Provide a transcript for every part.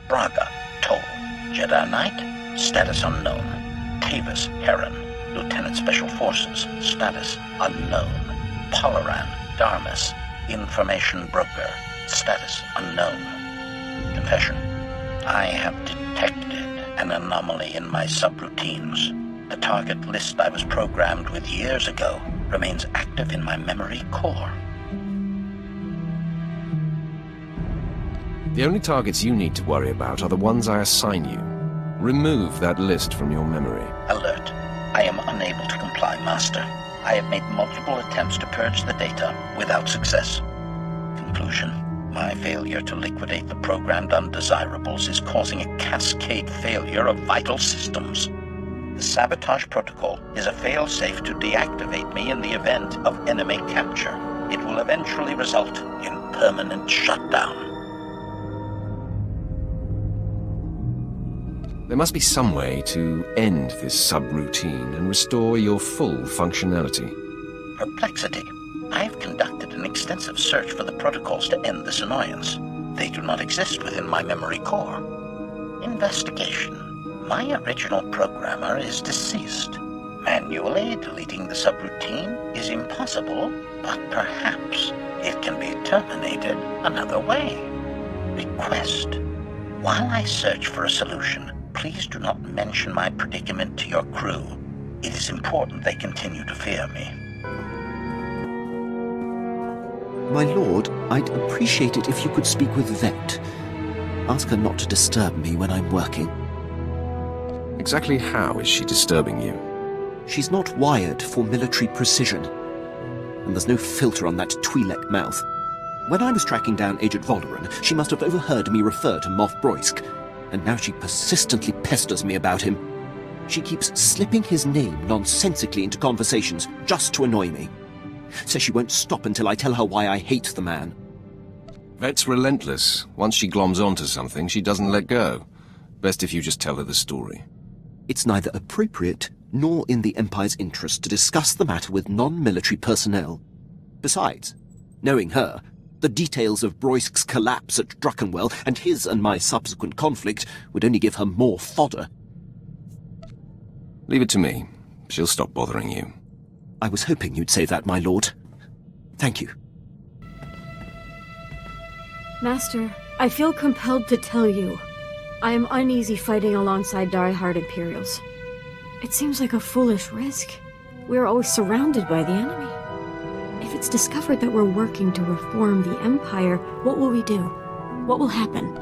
Braga, Toll. Jedi Knight, status unknown. Tavis Heron, Lieutenant Special Forces, status unknown. Polaran, Darmus, Information Broker, status unknown. Confession. I have detected an anomaly in my subroutines. The target list I was programmed with years ago remains active in my memory core. The only targets you need to worry about are the ones I assign you. Remove that list from your memory. Alert. I am unable to comply, Master. I have made multiple attempts to purge the data without success. Conclusion. My failure to liquidate the programmed undesirables is causing a cascade failure of vital systems. The sabotage protocol is a fail-safe to deactivate me in the event of enemy capture. It will eventually result in permanent shutdown. There must be some way to end this subroutine and restore your full functionality. Perplexity. I've conducted an extensive search for the protocols to end this annoyance. They do not exist within my memory core. Investigation. My original programmer is deceased. Manually deleting the subroutine is impossible, but perhaps it can be terminated another way. Request. While I search for a solution, please do not mention my predicament to your crew. It is important they continue to fear me. My lord, I'd appreciate it if you could speak with Vet. Ask her not to disturb me when I'm working. Exactly how is she disturbing you? She's not wired for military precision. And there's no filter on that Twi'lek mouth. When I was tracking down Agent Volderen, she must have overheard me refer to Moff Broisk, and now she persistently pesters me about him. She keeps slipping his name nonsensically into conversations just to annoy me. Says she won't stop until I tell her why I hate the man. Vet's relentless. Once she gloms onto something, she doesn't let go. Best if you just tell her the story. It's neither appropriate nor in the Empire's interest to discuss the matter with non-military personnel. Besides, knowing her, the details of Broisk's collapse at Druckenwell and his and my subsequent conflict would only give her more fodder. Leave it to me. She'll stop bothering you. I was hoping you'd say that, my lord. Thank you. Master, I feel compelled to tell you. I am uneasy fighting alongside diehard Imperials. It seems like a foolish risk. We are always surrounded by the enemy. If it's discovered that we're working to reform the Empire, what will we do? What will happen?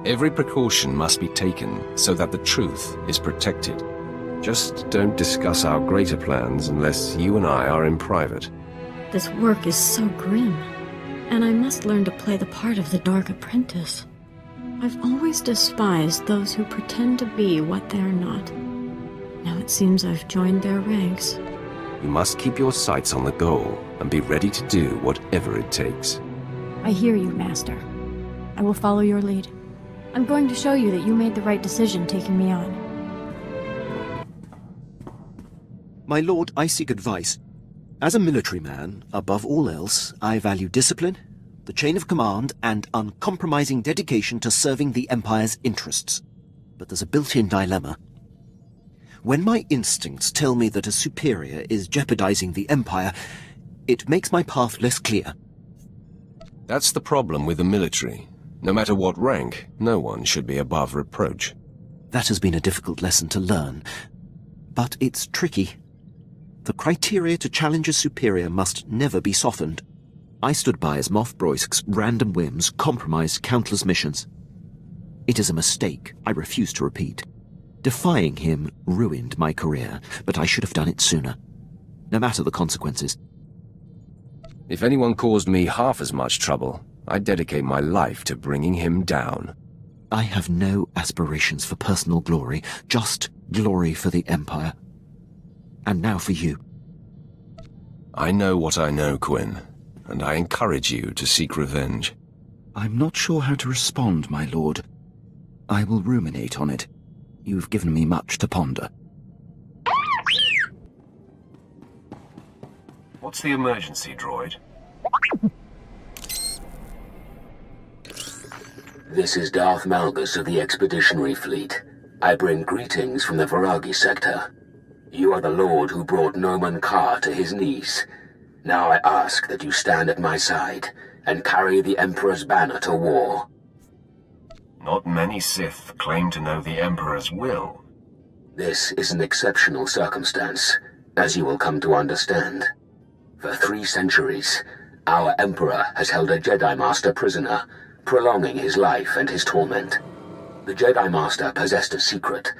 Every precaution must be taken so that the truth is protected. Just don't discuss our greater plans unless you and I are in private. This work is so grim, and I must learn to play the part of the Dark Apprentice. I've always despised those who pretend to be what they're not. Now it seems I've joined their ranks. You must keep your sights on the goal and be ready to do whatever it takes. I hear you, Master. I will follow your lead. I'm going to show you that you made the right decision taking me on. My lord, I seek advice. As a military man, above all else, I value discipline, the chain of command, and uncompromising dedication to serving the Empire's interests. But there's a built-in dilemma. When my instincts tell me that a superior is jeopardizing the Empire, it makes my path less clear. That's the problem with the military. No matter what rank, no one should be above reproach. That has been a difficult lesson to learn, but it's tricky. The criteria to challenge a superior must never be softened. I stood by as Moff Broisk's random whims compromised countless missions. It is a mistake I refuse to repeat. Defying him ruined my career, but I should have done it sooner. No matter the consequences. If anyone caused me half as much trouble, I'd dedicate my life to bringing him down. I have no aspirations for personal glory, just glory for the Empire. And now for you. I know what I know, Quinn, and I encourage you to seek revenge. I'm not sure how to respond, my lord. I will ruminate on it. You've given me much to ponder. What's the emergency, droid? This is Darth Malgus of the Expeditionary Fleet. I bring greetings from the Viragi sector. You are the Lord who brought Noman Karr to his knees. Now I ask that you stand at my side and carry the Emperor's banner to war. Not many Sith claim to know the Emperor's will. This is an exceptional circumstance, as you will come to understand. For 3 centuries, our Emperor has held a Jedi Master prisoner, prolonging his life and his torment. The Jedi Master possessed a secret,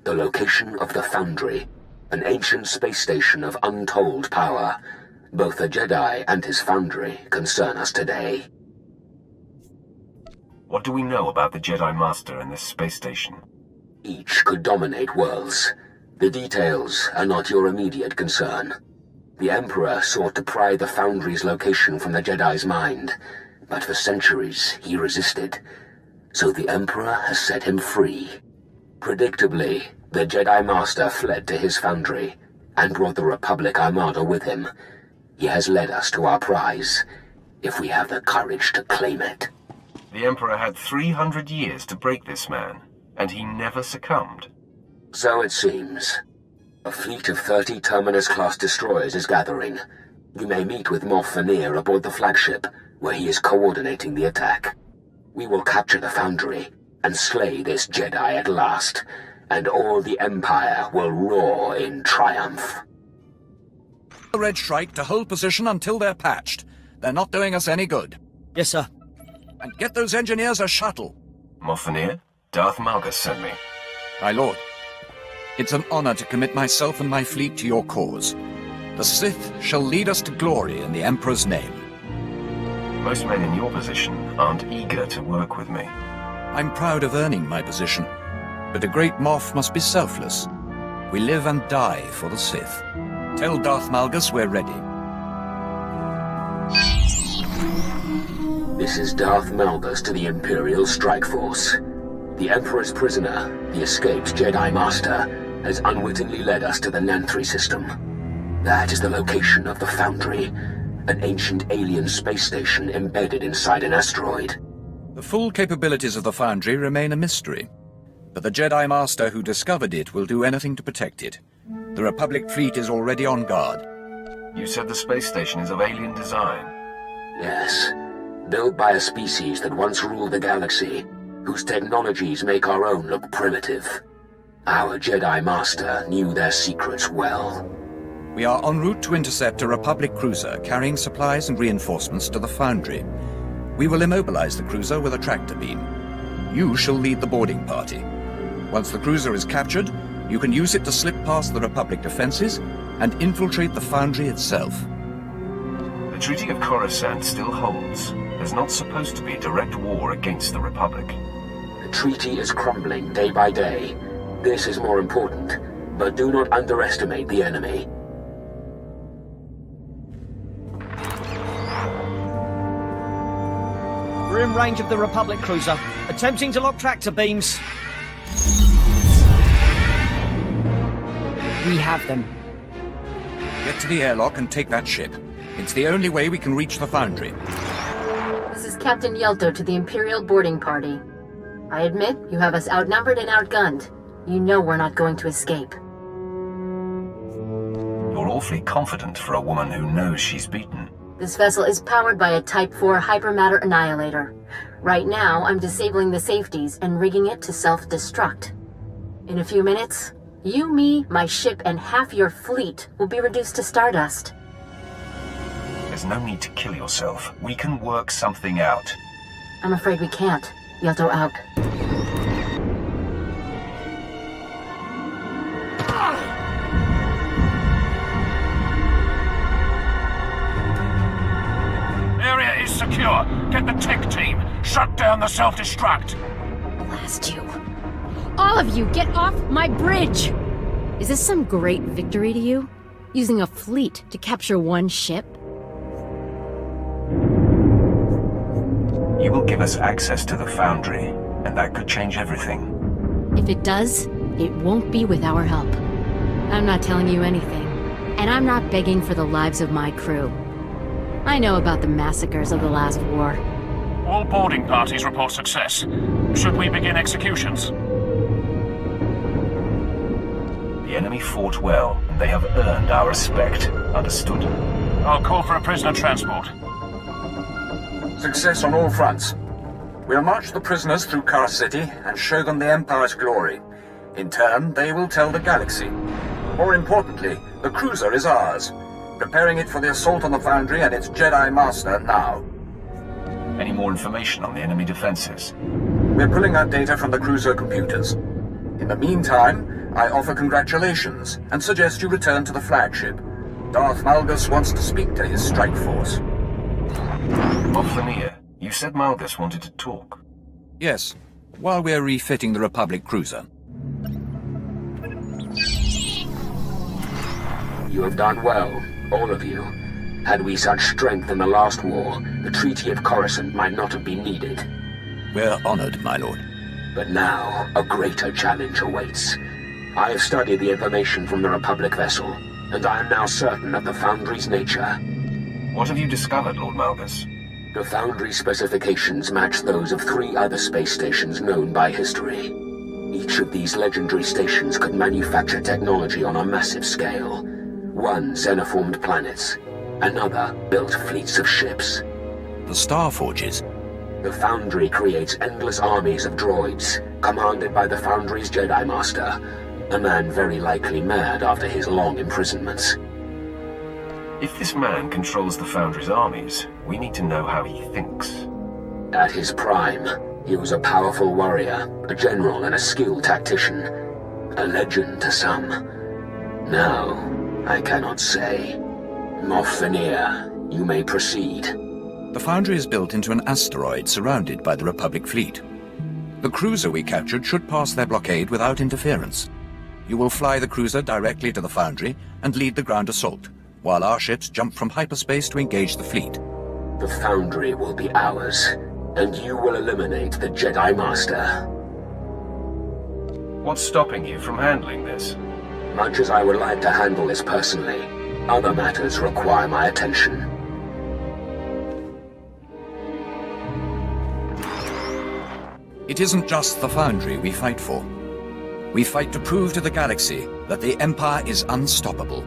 the location of the Foundry, an ancient space station of untold power. Both the Jedi and his Foundry concern us today. What do we know about the Jedi Master and this space station? Each could dominate worlds. The details are not your immediate concern. The Emperor sought to pry the Foundry's location from the Jedi's mind, but for centuries he resisted. So the Emperor has set him free. Predictably, the Jedi Master fled to his Foundry and brought the Republic Armada with him. He has led us to our prize, if we have the courage to claim it. The Emperor had 300 years to break this man, and he never succumbed. So it seems. A fleet of 30 Terminus-class destroyers is gathering. You may meet with Moff Veneer aboard the flagship, where he is coordinating the attack. We will capture the Foundry and slay this Jedi at last, and all the Empire will roar in triumph. The Red Strike to hold position until they're patched. They're not doing us any good. Yes, sir. And get those engineers a shuttle. Moff Veneer, Darth Malgus sent me. My lord, it's an honor to commit myself and my fleet to your cause. The Sith shall lead us to glory in the Emperor's name. Most men in your position aren't eager to work with me. I'm proud of earning my position, but a great Moff must be selfless. We live and die for the Sith. Tell Darth Malgus we're ready. This is Darth Malgus to the Imperial Strike Force. The Emperor's prisoner, the escaped Jedi Master, has unwittingly led us to the Nanthri system. That is the location of the Foundry, an ancient alien space station embedded inside an asteroid. The full capabilities of the Foundry remain a mystery, but the Jedi Master who discovered it will do anything to protect it. The Republic fleet is already on guard. You said the space station is of alien design. Yes, built by a species that once ruled the galaxy, whose technologies make our own look primitive. Our Jedi Master knew their secrets well. We are en route to intercept a Republic cruiser carrying supplies and reinforcements to the Foundry. We will immobilize the cruiser with a tractor beam. You shall lead the boarding party. Once the cruiser is captured, you can use it to slip past the Republic defenses and infiltrate the Foundry itself. The Treaty of Coruscant still holds. There's not supposed to be direct war against the Republic. The treaty is crumbling day by day. This is more important, but do not underestimate the enemy. We're in range of the Republic cruiser, attempting to lock tractor beams. We have them. Get to the airlock and take that ship. It's the only way we can reach the Foundry. This is Captain Yelto to the Imperial boarding party. I admit, you have us outnumbered and outgunned. You know we're not going to escape. You're awfully confident for a woman who knows she's beaten. This vessel is powered by a Type 4 hypermatter annihilator. Right now, I'm disabling the safeties and rigging it to self-destruct. In a few minutes, you, me, my ship, and half your fleet will be reduced to stardust. There's no need to kill yourself. We can work something out. I'm afraid we can't. Yelto out. Area is secure. Get the tech team. Shut down the self-destruct. Blast you. All of you, get off my bridge! Is this some great victory to you? Using a fleet to capture one ship? You will give us access to the Foundry, and that could change everything. If it does, it won't be with our help. I'm not telling you anything, and I'm not begging for the lives of my crew. I know about the massacres of the last war. All boarding parties report success. Should we begin executions? The enemy fought well, and they have earned our respect. Understood? I'll call for a prisoner transport. Success on all fronts. We'll march the prisoners through Karr City and show them the Empire's glory. In turn, they will tell the galaxy. More importantly, the cruiser is ours. Preparing it for the assault on the Foundry and its Jedi Master now. Any more information on the enemy defenses? We're pulling out data from the cruiser computers. In the meantime, I offer congratulations and suggest you return to the flagship. Darth Malgus wants to speak to his strike force. Moff, you said Malgus wanted to talk. Yes, while we're refitting the Republic cruiser. You have done well, all of you. Had we such strength in the last war, the Treaty of Coruscant might not have been needed. We're honored, my lord. But now, a greater challenge awaits. I have studied the information from the Republic vessel, and I am now certain of the Foundry's nature. What have you discovered, Lord Malgus? The Foundry specifications match those of 3 other space stations known by history. Each of these legendary stations could manufacture technology on a massive scale. One xenoformed planets, another built fleets of ships. The Star Forges? The Foundry creates endless armies of droids, commanded by the Foundry's Jedi Master, a man very likely mad after his long imprisonments. If this man controls the Foundry's armies, we need to know how he thinks. At his prime, he was a powerful warrior, a general and a skilled tactician. A legend to some. Now, I cannot say. Moff, you may proceed. The Foundry is built into an asteroid surrounded by the Republic fleet. The cruiser we captured should pass their blockade without interference. You will fly the cruiser directly to the Foundry and lead the ground assault, while our ships jump from hyperspace to engage the fleet. The Foundry will be ours, and you will eliminate the Jedi Master. What's stopping you from handling this? Much as I would like to handle this personally, other matters require my attention. It isn't just the Foundry we fight for. We fight to prove to the galaxy that the Empire is unstoppable.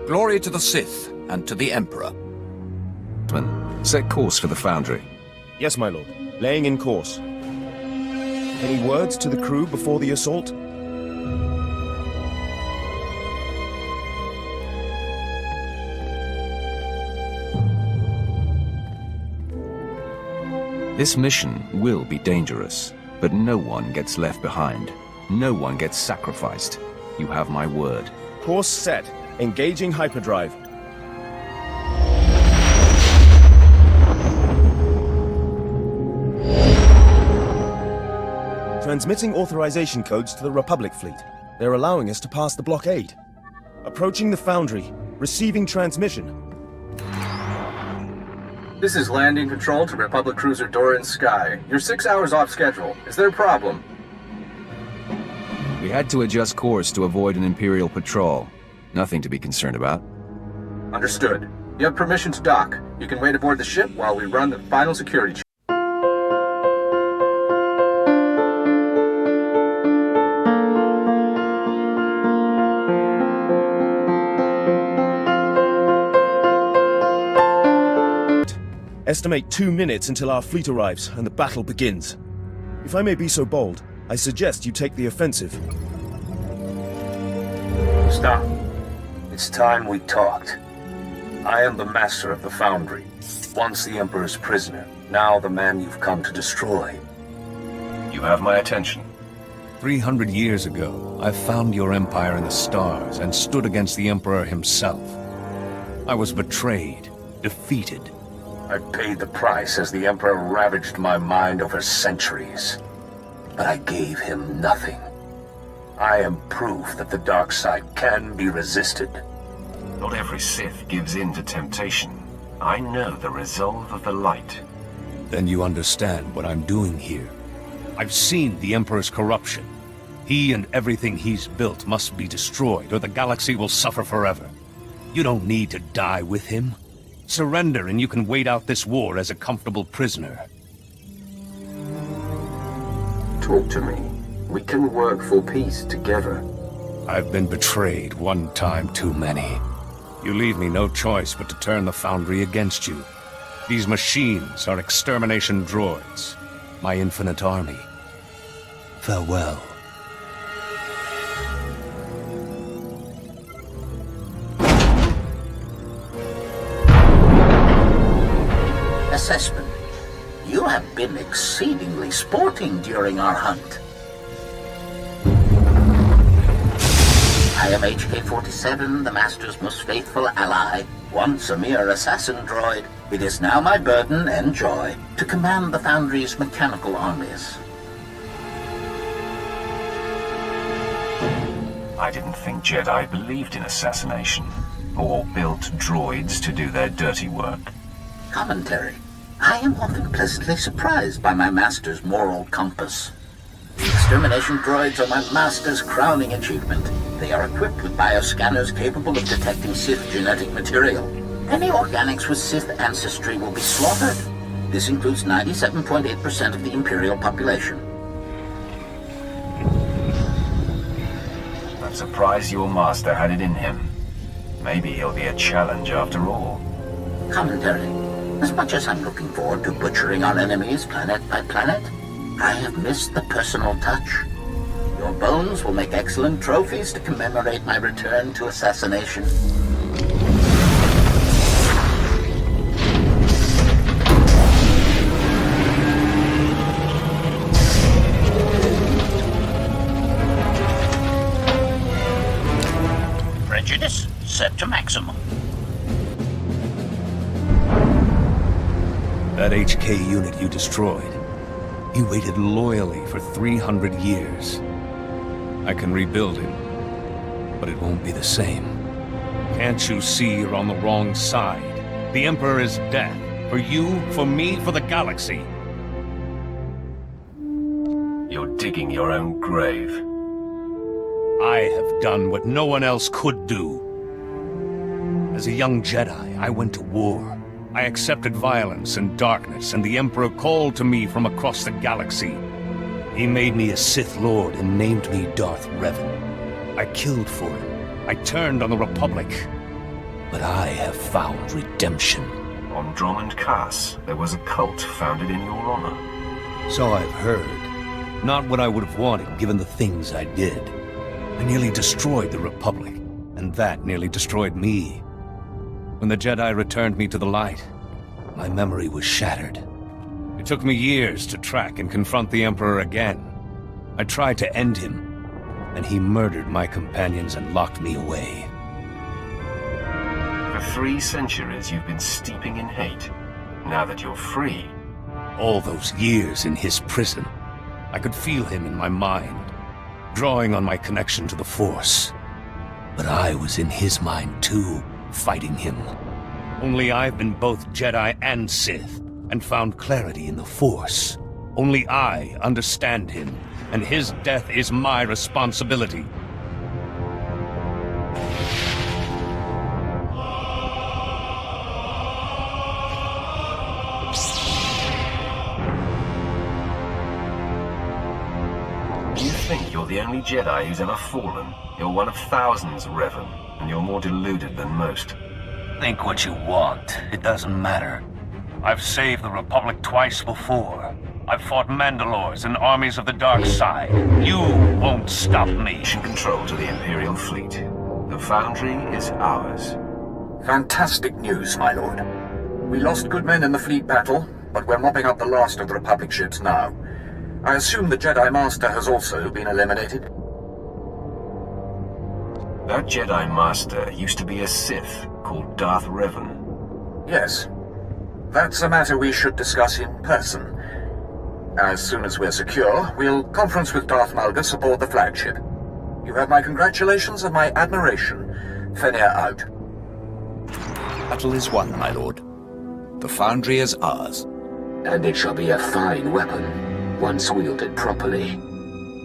Glory to the Sith and to the Emperor. Set course for the Foundry. Yes, my lord. Laying in course. Any words to the crew before the assault? This mission will be dangerous, but no one gets left behind. No one gets sacrificed. You have my word. Course set. Engaging hyperdrive. Transmitting authorization codes to the Republic fleet. They're allowing us to pass the blockade. Approaching the Foundry. Receiving transmission. This is landing control to Republic Cruiser Doran Sky. You're 6 hours off schedule. Is there a problem? We had to adjust course to avoid an Imperial patrol. Nothing to be concerned about. Understood. You have permission to dock. You can wait aboard the ship while we run the final security check. Estimate 2 minutes until our fleet arrives and the battle begins. If I may be so bold, I suggest you take the offensive. Stop. It's time we talked. I am the master of the Foundry. Once the Emperor's prisoner, now the man you've come to destroy. You have my attention. 300 years ago, I found your empire in the stars and stood against the Emperor himself. I was betrayed, defeated. I paid the price as the Emperor ravaged my mind over centuries. But I gave him nothing. I am proof that the dark side can be resisted. Not every Sith gives in to temptation. I know the resolve of the light. Then you understand what I'm doing here. I've seen the Emperor's corruption. He and everything he's built must be destroyed, or the galaxy will suffer forever. You don't need to die with him. Surrender and you can wait out this war as a comfortable prisoner. Talk to me. We can work for peace together. I've been betrayed one time too many. You leave me no choice but to turn the Foundry against you. These machines are extermination droids. My infinite army. Farewell. Assessment. You have been exceedingly sporting during our hunt. I am HK-47, the Master's most faithful ally. Once a mere assassin droid, it is now my burden and joy to command the Foundry's mechanical armies. I didn't think Jedi believed in assassination, or built droids to do their dirty work. Commentary. I am often pleasantly surprised by my Master's moral compass. The extermination droids are my Master's crowning achievement. They are equipped with bioscanners capable of detecting Sith genetic material. Any organics with Sith ancestry will be slaughtered. This includes 97.8% of the Imperial population. I'm surprised your master had it in him. Maybe he'll be a challenge after all. Commentary. As much as I'm looking forward to butchering our enemies planet by planet, I have missed the personal touch. Your bones will make excellent trophies to commemorate my return to assassination. Prejudice set to maximum. That HK unit you destroyed, he waited loyally for 300 years. I can rebuild him, but it won't be the same. Can't you see you're on the wrong side? The Emperor is death. For you, for me, for the galaxy. You're digging your own grave. I have done what no one else could do. As a young Jedi, I went to war. I accepted violence and darkness, and the Emperor called to me from across the galaxy. He made me a Sith Lord and named me Darth Revan. I killed for him. I turned on the Republic. But I have found redemption. On Dromund Kass, there was a cult founded in your honor. So I've heard. Not what I would have wanted, given the things I did. I nearly destroyed the Republic, and that nearly destroyed me. When the Jedi returned me to the light, my memory was shattered. It took me years to track and confront the Emperor again. I tried to end him, and he murdered my companions and locked me away. For 3 centuries you've been steeping in hate. Now that you're free... All those years in his prison, I could feel him in my mind, drawing on my connection to the Force. But I was in his mind too, fighting him. Only I've been both Jedi and Sith, and found clarity in the Force. Only I understand him, and his death is my responsibility. You think you're the only Jedi who's ever fallen? You're one of thousands, Revan, and you're more deluded than most. Think what you want. It doesn't matter. I've saved the Republic twice before. I've fought Mandalores and armies of the dark side. You won't stop me. Mission control to the Imperial fleet. The Foundry is ours. Fantastic news, my lord. We lost good men in the fleet battle, but we're mopping up the last of the Republic ships now. I assume the Jedi Master has also been eliminated? That Jedi Master used to be a Sith called Darth Revan. Yes. That's a matter we should discuss in person. As soon as we're secure, we'll conference with Darth Malgus aboard the flagship. You have my congratulations and my admiration. Fenrir out. Battle is won, my lord. The Foundry is ours. And it shall be a fine weapon, once wielded properly.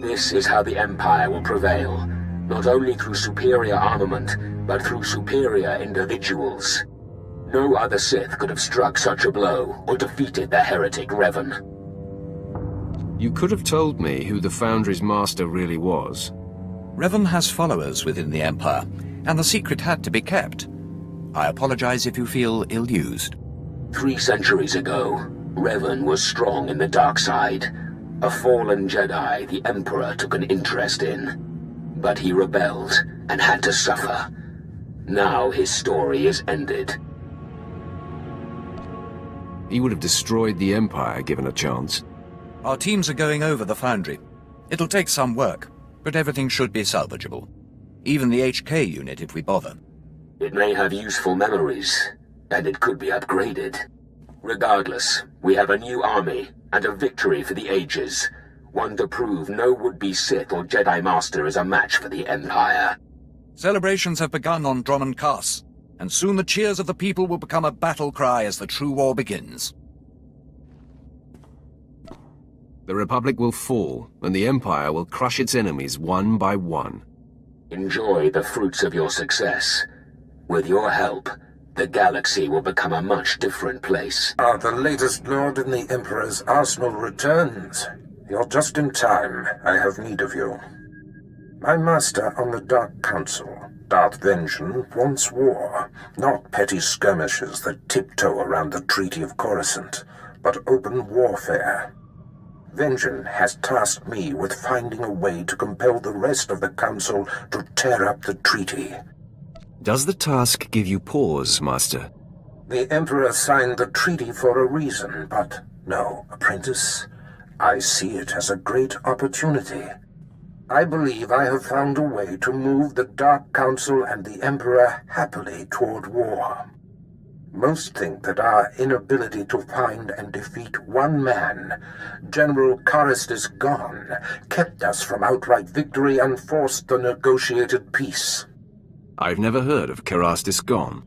This is how the Empire will prevail, not only through superior armament, but through superior individuals. No other Sith could have struck such a blow or defeated the heretic Revan. You could have told me who the Foundry's master really was. Revan has followers within the Empire, and the secret had to be kept. I apologize if you feel ill-used. 3 centuries ago, Revan was strong in the dark side. A fallen Jedi the Emperor took an interest in. But he rebelled and had to suffer. Now his story is ended. He would have destroyed the Empire given a chance. Our teams are going over the Foundry. It'll take some work, but everything should be salvageable. Even the HK unit if we bother. It may have useful memories, and it could be upgraded. Regardless, we have a new army, and a victory for the ages. One to prove no would-be Sith or Jedi Master is a match for the Empire. Celebrations have begun on Dromund Kass, and soon the cheers of the people will become a battle cry as the true war begins. The Republic will fall, and the Empire will crush its enemies one by one. Enjoy the fruits of your success. With your help, the galaxy will become a much different place. The latest Lord in the Emperor's arsenal returns. You're just in time. I have need of you. My master on the Dark Council, Darth Vengeance, wants war. Not petty skirmishes that tiptoe around the Treaty of Coruscant, but open warfare. Vengeance has tasked me with finding a way to compel the rest of the Council to tear up the treaty. Does the task give you pause, Master? The Emperor signed the treaty for a reason, but no, apprentice. I see it as a great opportunity. I believe I have found a way to move the Dark Council and the Emperor happily toward war. Most think that our inability to find and defeat one man, General Karrastis Gon, kept us from outright victory and forced the negotiated peace. I've never heard of Karrastis Gon.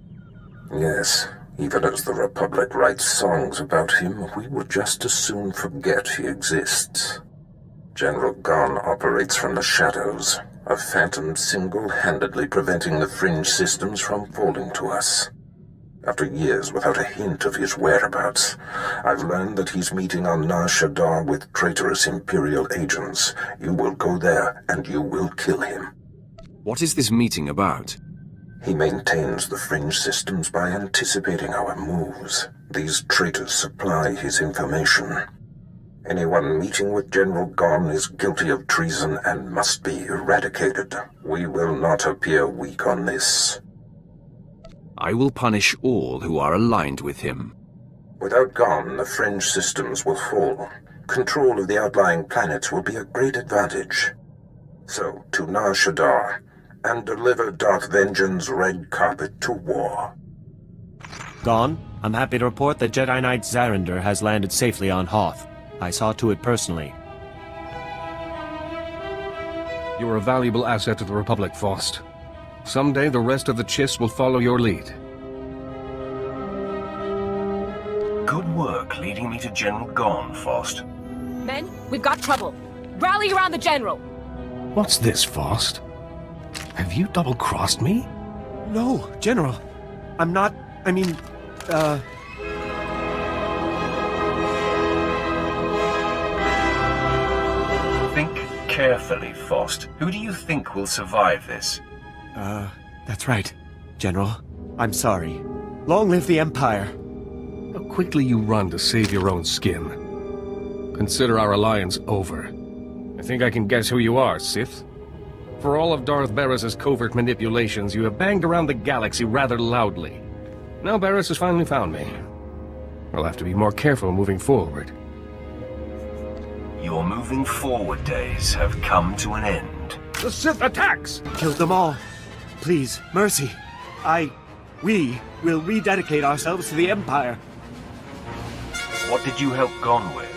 Yes, even as the Republic writes songs about him, we would just as soon forget he exists. General Gon operates from the shadows, a phantom single-handedly preventing the fringe systems from falling to us. After years without a hint of his whereabouts, I've learned that he's meeting on Nar Shaddaa with traitorous Imperial agents. You will go there, and you will kill him. What is this meeting about? He maintains the fringe systems by anticipating our moves. These traitors supply his information. Anyone meeting with General Gon is guilty of treason and must be eradicated. We will not appear weak on this. I will punish all who are aligned with him. Without Gon, the fringe systems will fall. Control of the outlying planets will be a great advantage. So, to Nar Shaddaa, and deliver Darth Vengeance's red carpet to war. Gon, I'm happy to report that Jedi Knight Zarander has landed safely on Hoth. I saw to it personally. You're a valuable asset to the Republic, Faust. Someday the rest of the Chiss will follow your lead. Good work leading me to General Gon, Faust. Men, we've got trouble. Rally around the General! What's this, Faust? Have you double-crossed me? No, General. I'm not... Think carefully, Faust. Who do you think will survive this? That's right, General. I'm sorry. Long live the Empire. How quickly you run to save your own skin. Consider our alliance over. I think I can guess who you are, Sith. For all of Darth Baras' covert manipulations, you have banged around the galaxy rather loudly. Now Baras has finally found me. I'll have to be more careful moving forward. Your moving forward days have come to an end. The Sith attacks! Kill them all. Please, mercy. We will rededicate ourselves to the Empire. What did you help Gon with?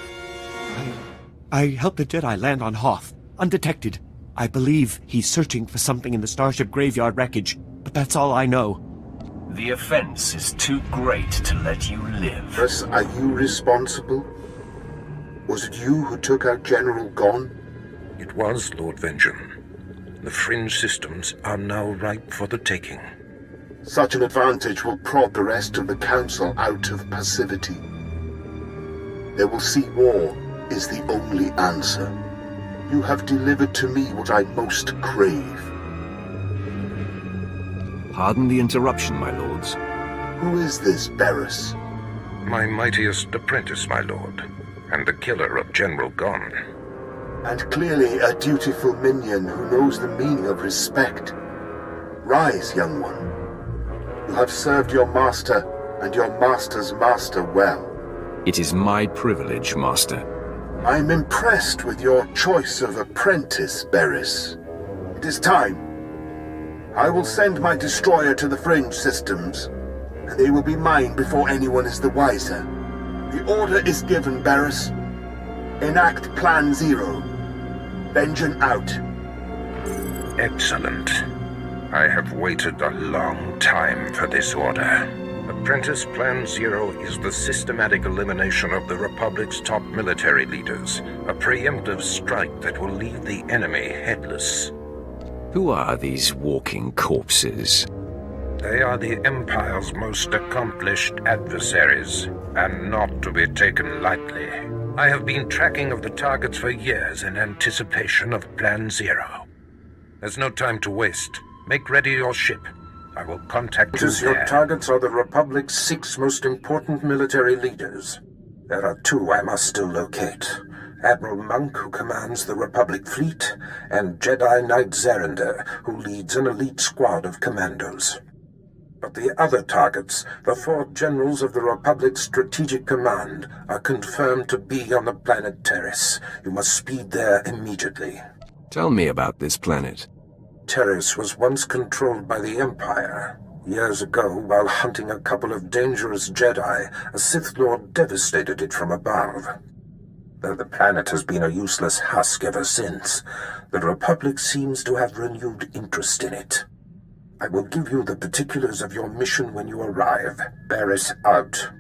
I helped the Jedi land on Hoth, undetected. I believe he's searching for something in the Starship Graveyard wreckage, but that's all I know. The offense is too great to let you live. Thus, are you responsible? Was it you who took out General Gon? It was, Lord Vengeance. The fringe systems are now ripe for the taking. Such an advantage will prod the rest of the Council out of passivity. They will see war is the only answer. You have delivered to me what I most crave. Pardon the interruption, my lords. Who is this Baras? My mightiest apprentice, my lord, and the killer of General Gon. And clearly a dutiful minion who knows the meaning of respect. Rise, young one. You have served your master and your master's master well. It is my privilege, master. I'm impressed with your choice of apprentice, Baras. It is time. I will send my destroyer to the Fringe systems, and they will be mine before anyone is the wiser. The order is given, Baras. Enact Plan Zero. Vengeance out. Excellent. I have waited a long time for this order. Apprentice Plan Zero is the systematic elimination of the Republic's top military leaders, a preemptive strike that will leave the enemy headless. Who are these walking corpses? They are the Empire's most accomplished adversaries, and not to be taken lightly. I have been tracking of the targets for years in anticipation of Plan Zero. There's no time to waste. Make ready your ship. I will contact you there. Your targets are the Republic's 6 most important military leaders. There are 2 I must still locate. Admiral Monk, who commands the Republic fleet, and Jedi Knight Zerander, who leads an elite squad of commandos. But the other targets, the 4 generals of the Republic's Strategic Command, are confirmed to be on the planet Terrace. You must speed there immediately. Tell me about this planet. Terrace was once controlled by the Empire. Years ago, while hunting a couple of dangerous Jedi, a Sith Lord devastated it from above. Though the planet has been a useless husk ever since, the Republic seems to have renewed interest in it. I will give you the particulars of your mission when you arrive. Baras out.